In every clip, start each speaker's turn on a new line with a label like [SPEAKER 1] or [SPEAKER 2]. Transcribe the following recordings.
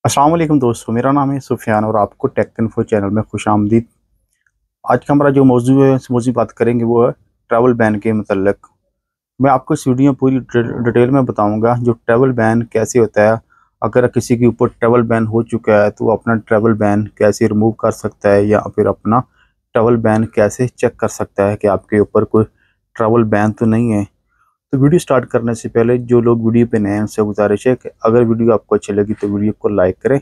[SPEAKER 1] अस्सलाम वालेकुम दोस्तों, मेरा नाम है सुफियान और आपको टेक इन्फो चैनल में खुशामदीद। आज का हमारा जो मौजू है, इस मौजू बात करेंगे वो है ट्रैवल बैन के मतलब। मैं आपको इस वीडियो में पूरी डिटेल में बताऊंगा जो ट्रैवल बैन कैसे होता है। अगर किसी के ऊपर ट्रैवल बैन हो चुका है तो वो अपना ट्रैवल बैन कैसे रिमूव कर सकता है या फिर अपना ट्रैवल बैन कैसे चेक कर सकता है कि आपके ऊपर कोई ट्रैवल बैन तो नहीं है। तो वीडियो स्टार्ट करने से पहले जो लोग वीडियो पे नए हैं उनसे गुजारिश है कि अगर वीडियो आपको अच्छी लगी तो वीडियो को लाइक करें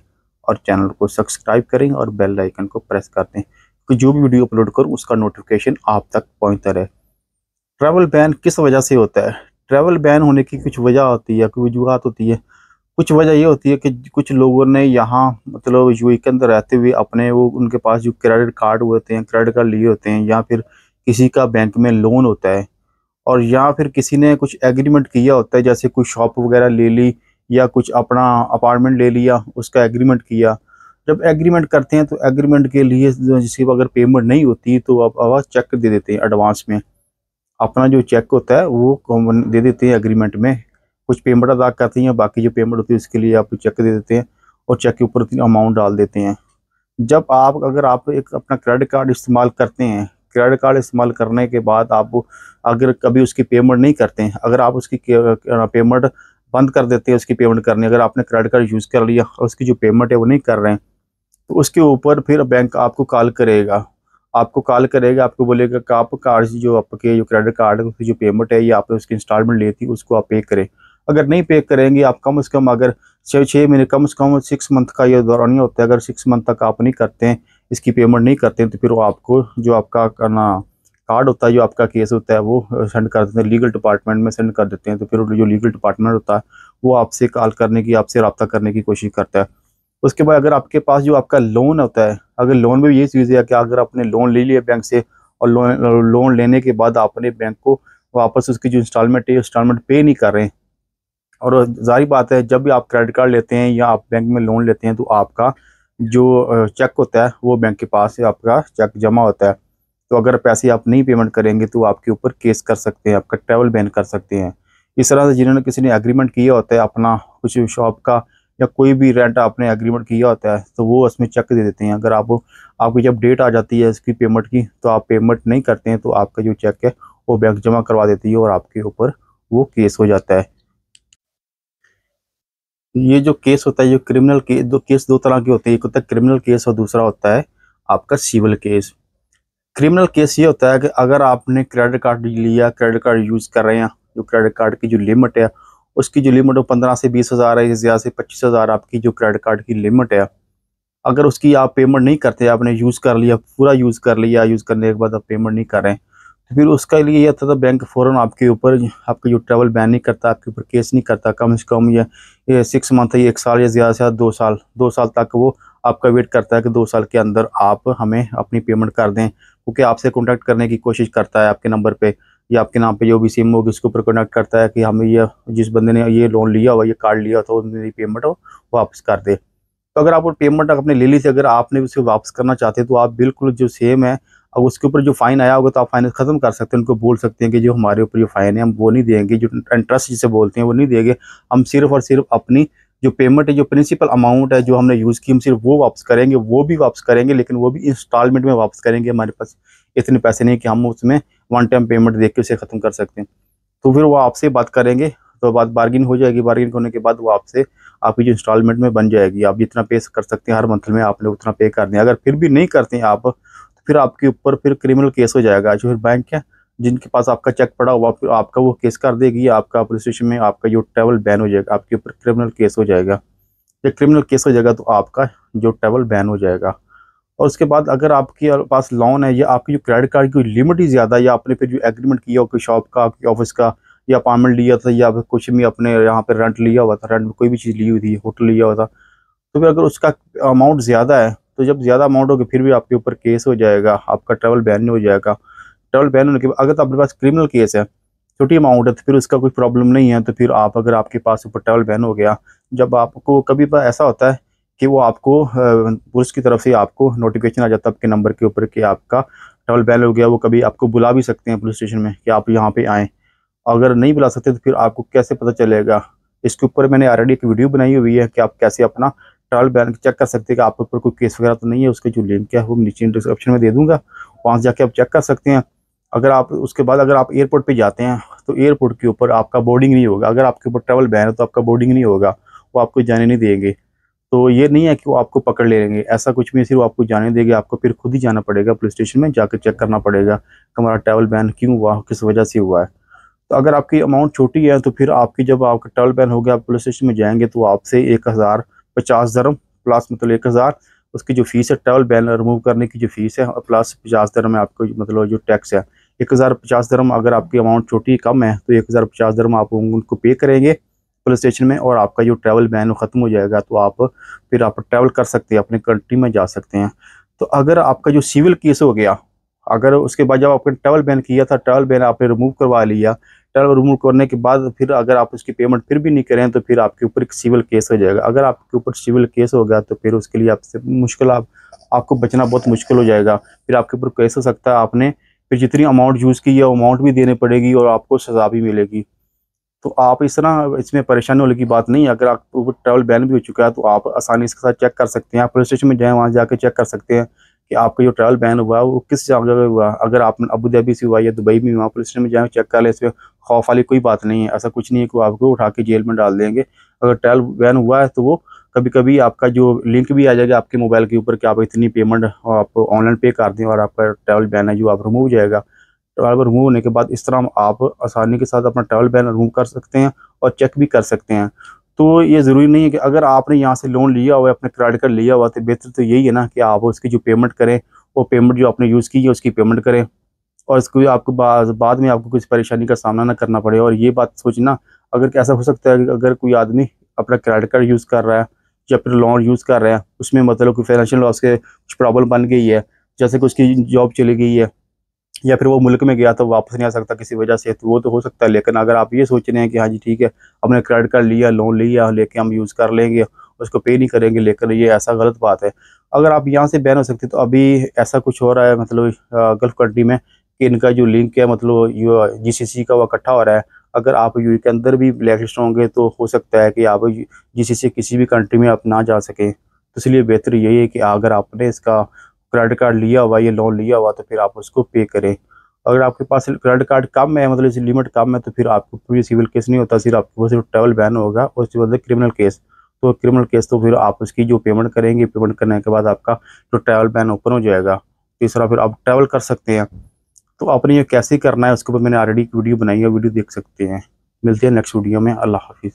[SPEAKER 1] और चैनल को सब्सक्राइब करें और बेल आइकन को प्रेस कर दें कि जो भी वीडियो अपलोड करूं उसका नोटिफिकेशन आप तक पहुंचता रहे। ट्रैवल बैन किस वजह से होता है? ट्रैवल बैन होने की कुछ वजह होती है, कोई वजूहत होती है। कुछ वजह ये होती है कि कुछ लोगों ने यहाँ मतलब यूएई के अंदर रहते हुए अपने वो उनके पास जो क्रेडिट कार्ड होते हैं, क्रेडिट कार्ड लिए होते हैं या फिर किसी का बैंक में लोन होता है और या फिर किसी ने कुछ एग्रीमेंट किया होता है, जैसे कोई शॉप वगैरह ले ली या कुछ अपना अपार्टमेंट ले लिया, उसका एग्रीमेंट किया। जब एग्रीमेंट करते हैं तो एग्रीमेंट के लिए जिसकी अगर पेमेंट नहीं होती तो आप चेक दे देते हैं एडवांस में। अपना जो चेक होता है वो दे देते हैं एग्रीमेंट में। कुछ पेमेंट अदा करती हैं, बाकी जो पेमेंट होती है उसके लिए आप चेक दे देते हैं और चेक के ऊपर अमाउंट डाल देते हैं। जब आप अगर आप एक अपना क्रेडिट कार्ड इस्तेमाल करते हैं, क्रेडिट कार्ड इस्तेमाल करने के बाद आप अगर कभी उसकी पेमेंट नहीं करते हैं, अगर आप उसकी पेमेंट बंद कर देते हैं, उसकी पेमेंट करनी, अगर आपने क्रेडिट कार्ड यूज़ कर लिया और उसकी जो पेमेंट है वो नहीं कर रहे हैं, तो उसके ऊपर फिर बैंक आपको कॉल करेगा। आपको कॉल करेगा, आपको बोलेगा कि आप कार्ड जो आपके जो क्रेडिट कार्ड है उसकी जो पेमेंट है या आपने उसकी इंस्टॉलमेंट ली थी उसको आप पे करें। अगर नहीं पे करेंगे आप कम से कम अगर 6 महीने कम से कम 6 मंथ का ये दौरान होता है, अगर 6 मंथ तक आप नहीं करते हैं, इसकी पेमेंट नहीं करते हैं, तो फिर वो आपको जो आपका करना कार्ड होता है, जो आपका केस होता है वो सेंड कर देते हैं, लीगल डिपार्टमेंट में सेंड कर देते हैं। तो फिर जो लीगल डिपार्टमेंट होता है वो आपसे कॉल करने की, आपसे रब्ता करने की कोशिश करता है। उसके बाद अगर आपके पास जो आपका लोन होता है, अगर लोन में भी यही चीज़ है कि अगर आपने लोन ले लिया बैंक से और लोन लेने के बाद आपने बैंक को वापस उसकी जो इंस्टॉलमेंट है इंस्टॉलमेंट पे नहीं कर रहे हैं, और जाहिर बात है जब भी आप क्रेडिट कार्ड लेते हैं या आप बैंक में लोन लेते हैं तो आपका जो चेक होता है वो बैंक के पास है, आपका चेक जमा होता है। तो अगर पैसे आप नहीं पेमेंट करेंगे तो आपके ऊपर केस कर सकते हैं, आपका ट्रैवल बैन कर सकते हैं। इस तरह से जिन्होंने किसी ने एग्रीमेंट किया होता है अपना कुछ शॉप का या कोई भी रेंट आपने एग्रीमेंट किया होता है तो वो उसमें चेक दे देते हैं। अगर आपकी जब डेट आ जाती है इसकी पेमेंट की तो आप पेमेंट नहीं करते हैं तो आपका जो चेक है वो बैंक जमा करवा देती है और आपके ऊपर वो केस हो जाता है। ये जो केस होता है, जो क्रिमिनल केस, दो तरह के होते हैं। एक होता है क्रिमिनल केस और दूसरा होता है आपका सिविल केस। क्रिमिनल केस ये होता है कि अगर आपने क्रेडिट कार्ड लिया, क्रेडिट कार्ड यूज़ कर रहे हैं, जो क्रेडिट कार्ड की जो लिमिट है उसकी जो लिमिट वो 15 से 20 हज़ार है, ज़्यादा से 25 हज़ार आपकी जो क्रेडिट कार्ड की लिमिट है, अगर उसकी आप पेमेंट नहीं करते, आपने यूज़ कर लिया, पूरा यूज़ कर लिया, यूज़ करने के बाद आप पेमेंट नहीं कर रहे हैं, तो फिर उसके लिए ये था बैंक फ़ौरन आपके ऊपर आपका जो ट्रैवल बैन नहीं करता, आपके ऊपर केस नहीं करता। कम से कम ये 6 मंथ या 1 साल या ज़्यादा से ज़्यादा 2 साल तक वो आपका वेट करता है कि 2 साल के अंदर आप हमें अपनी पेमेंट कर दें, क्योंकि आपसे कॉन्टैक्ट करने की कोशिश करता है आपके नंबर पे या आपके नाम पे जो भी सिम होगी उसके ऊपर कॉन्टैक्ट करता है कि हमें ये जिस बंदे ने ये लोन लिया हुआ, ये कार्ड लिया था, मेरी पेमेंट हो वापस कर दे। तो अगर आप वो पेमेंट आपने ले ली थी, अगर आपने उसे वापस करना चाहते हैं तो आप बिल्कुल जो सेम है, अब उसके ऊपर जो फ़ाइन आया होगा तो आप फाइनेंस ख़त्म कर सकते हैं। उनको बोल सकते हैं कि जो हमारे ऊपर जो फ़ाइन है हम वो नहीं देंगे, जो इंटरेस्ट जिसे बोलते हैं वो नहीं देंगे। हम सिर्फ़ और सिर्फ अपनी जो पेमेंट है, जो प्रिंसिपल अमाउंट है जो हमने यूज़ की, हम सिर्फ वो वापस करेंगे, वो भी वापस करेंगे लेकिन वो भी इंस्टॉलमेंट में वापस करेंगे। हमारे पास इतने पैसे नहीं कि हम उसमें वन टाइम पेमेंट दे के उसे ख़त्म कर सकते हैं। तो फिर वो आपसे बात करेंगे, तो बात बार्गिन हो जाएगी, बार्गिन होने के बाद वो आपसे आपकी जो इंस्टॉलमेंट में बन जाएगी। आप जितना पे कर सकते हैं हर मंथ में आपने उतना पे कर दिया। अगर फिर भी नहीं करते हैं आप तो फिर आपके ऊपर फिर क्रिमिनल केस हो जाएगा। जो फिर बैंक है जिनके पास आपका चेक पड़ा हुआ फिर आपका वो केस कर देगी, आपका पुलिस स्टेशन में आपका जो ट्रैवल बैन हो जाएगा, आपके ऊपर क्रिमिनल केस हो जाएगा। जब क्रिमिनल केस हो जाएगा तो आपका जो ट्रैवल बैन हो जाएगा। और उसके बाद अगर आपके पास लोन है या आपकी जो क्रेडिट कार्ड की लिमिट ही ज़्यादा, या आपने फिर जो एग्रीमेंट किया हो, कोई शॉप का, आपकी ऑफिस का, या अपार्टमेंट लिया था, या फिर कुछ भी अपने यहाँ पे रेंट लिया हुआ था, रेंट में कोई भी चीज़ ली हुई थी, होटल लिया हुआ था, तो फिर अगर उसका अमाउंट ज़्यादा है तो जब ज़्यादा अमाउंट होगी फिर भी आपके ऊपर केस हो जाएगा, आपका ट्रैवल बैन हो जाएगा। ट्रैवल बैन होने के बाद अगर तो आपके पास क्रिमिनल केस है, छोटी अमाउंट है, तो फिर उसका कोई प्रॉब्लम नहीं है। तो फिर आप अगर आपके पास ऊपर ट्रैवल बैन हो गया, जब आपको कभी ऐसा होता है कि वो आपको पुलिस की तरफ से आपको नोटिफिकेशन आ जाता है आपके नंबर के ऊपर कि आपका ट्रैवल बैन हो गया। वो कभी आपको बुला भी सकते हैं पुलिस स्टेशन में कि आप यहाँ पे आएँ। अगर नहीं बुला सकते तो फिर आपको कैसे पता चलेगा? इसके ऊपर मैंने ऑलरेडी एक वीडियो बनाई हुई है कि आप कैसे अपना ट्रैवल बैन चेक कर सकते हैं कि आपके ऊपर कोई केस वगैरह तो नहीं है। उसके जो लिंक है वो नीचे डिस्क्रिप्शन में दे दूंगा, वहाँ से जाके आप चेक कर सकते हैं। अगर आप उसके बाद अगर आप एयरपोर्ट पे जाते हैं तो एयरपोर्ट के ऊपर आपका बोर्डिंग नहीं होगा। अगर आपके ऊपर ट्रैवल बैन है तो आपका बोर्डिंग नहीं होगा, वो आपको जाने नहीं देंगे। तो ये नहीं है कि वो आपको पकड़ ले लेंगे, ऐसा कुछ भी, सिर्फ आपको जाने देंगे। आपको फिर खुद ही जाना पड़ेगा पुलिस स्टेशन में, जाकर चेक करना पड़ेगा कि हमारा ट्रैवल बैन क्यों हुआ, किस वजह से हुआ है। तो अगर आपकी अमाउंट छोटी है तो फिर आपकी जब आपका ट्रैवल बैन हो गया, आप पुलिस स्टेशन में जाएंगे तो आपसे 1050 दरम प्लस मतलब 1000 उसकी जो फीस है, ट्रैवल बैन रिमूव करने की जो फीस है, और प्लस 50 दरम है आपको मतलब जो टैक्स है। 1050 दरम, अगर आपकी अमाउंट छोटी कम है तो 1050 दरम आप उनको पे करेंगे पुलिस स्टेशन में, और आपका जो ट्रैवल बैन ख़त्म हो जाएगा। तो फिर आप ट्रैवल कर सकते हैं, अपने कंट्री में जा सकते हैं। तो अगर आपका जो सिविल केस हो गया, अगर उसके बाद जब आपने ट्रैवल बैन किया था, ट्रैवल बैन आपने रिमूव करवा लिया, ट्रैवल रिमूव करने के बाद फिर अगर आप उसकी पेमेंट फिर भी नहीं करें तो फिर आपके ऊपर एक सिविल केस हो जाएगा। अगर आपके ऊपर सिविल केस हो गया तो फिर उसके लिए आपसे मुश्किल आपको बचना बहुत मुश्किल हो जाएगा। फिर आपके ऊपर केस हो सकता है, आपने फिर जितनी अमाउंट यूज़ की है अमाउंट भी देनी पड़ेगी और आपको सज़ा भी मिलेगी। तो आप इस तरह इसमें परेशानी होने की बात नहीं है। अगर आपके ऊपर ट्रैवल बैन भी हो चुका है तो आप आसानी से साथ चेक कर सकते हैं। आप पुलिस स्टेशन में जाएँ, वहाँ जाके चेक कर सकते हैं कि आपका जो ट्रैवल बैन हुआ है वो किस जगह पे हुआ। अगर आपने अबू धाबी से हुआ या दुबई में हुआ, पुलिस स्टेशन में जाएँ चेक कर लें। इसमें खौफ वाली कोई बात नहीं है, ऐसा कुछ नहीं है कि वो आपको उठा के जेल में डाल देंगे। अगर ट्रैवल बैन हुआ है तो वो कभी कभी आपका जो लिंक भी आ जाएगा आपके मोबाइल के ऊपर कि आप इतनी पेमेंट आप ऑनलाइन पे कर दें और आपका ट्रैवल बैन है जो आप रिमूव हो जाएगा। ट्रैवल रिमूव होने के बाद इस तरह आप आसानी के साथ अपना ट्रैवल बैन रिमूव कर सकते हैं और चेक भी कर सकते हैं। तो ये ज़रूरी नहीं है कि अगर आपने यहाँ से लोन लिया हुआ है, अपने क्रेडिट कार्ड लिया हुआ, तो बेहतर तो यही है ना कि आप उसकी जो पेमेंट करें, वो पेमेंट जो आपने यूज़ की है उसकी पेमेंट करें, और इसको भी आपको बाद में आपको किसी परेशानी का सामना ना करना पड़े। और ये बात सोचना, अगर ऐसा हो सकता है कि अगर कोई आदमी अपना क्रेडिट कार्ड यूज़ कर रहा है या फिर लोन यूज़ कर रहा है, उसमें मतलब कोई फाइनेंशियल लॉस के कुछ प्रॉब्लम बन गई है, जैसे कि उसकी जॉब चली गई है या फिर वो मुल्क में गया तो वापस नहीं आ सकता किसी वजह से, तो वो तो हो सकता है। लेकिन अगर आप ये सोच रहे हैं कि हाँ जी ठीक है, हमने क्रेडिट कार्ड लिया, लोन लिया, लेके हम यूज़ कर लेंगे, उसको पे नहीं करेंगे, लेकिन ये ऐसा गलत बात है। अगर आप यहाँ से बैन हो सकते तो अभी ऐसा कुछ हो रहा है मतलब गल्फ़ कंट्री में कि इनका जो लिंक है मतलब जीसीसी का वो इकट्ठा हो रहा है। अगर आप यूए के अंदर भी ब्लैक लिस्ट होंगे तो हो सकता है कि आप जीसीसी किसी भी कंट्री में आप ना जा सकें। तो इसलिए बेहतर यही है कि अगर आपने इसका क्रेडिट कार्ड लिया हुआ, ये लोन लिया हुआ, तो फिर आप उसको पे करें। अगर आपके पास क्रेडिट कार्ड कम है, मतलब इसी लिमिट कम है, तो फिर आपको कोई सिविल केस नहीं होता, सिर्फ आपको सिर्फ ट्रैवल बैन होगा और उसके बाद क्रिमिनल केस। तो क्रिमिनल केस तो फिर आप उसकी जो पेमेंट करेंगे, पेमेंट करने के बाद आपका जो ट्रैवल बैन ओपन हो जाएगा। तीसरा फिर आप ट्रैवल कर सकते हैं। तो आपने ये कैसे करना है उसके ऊपर मैंने ऑलरेडी एक वीडियो बनाई है, वीडियो देख सकते हैं। मिलते हैं नेक्स्ट वीडियो में। अल्लाह हाफिज़।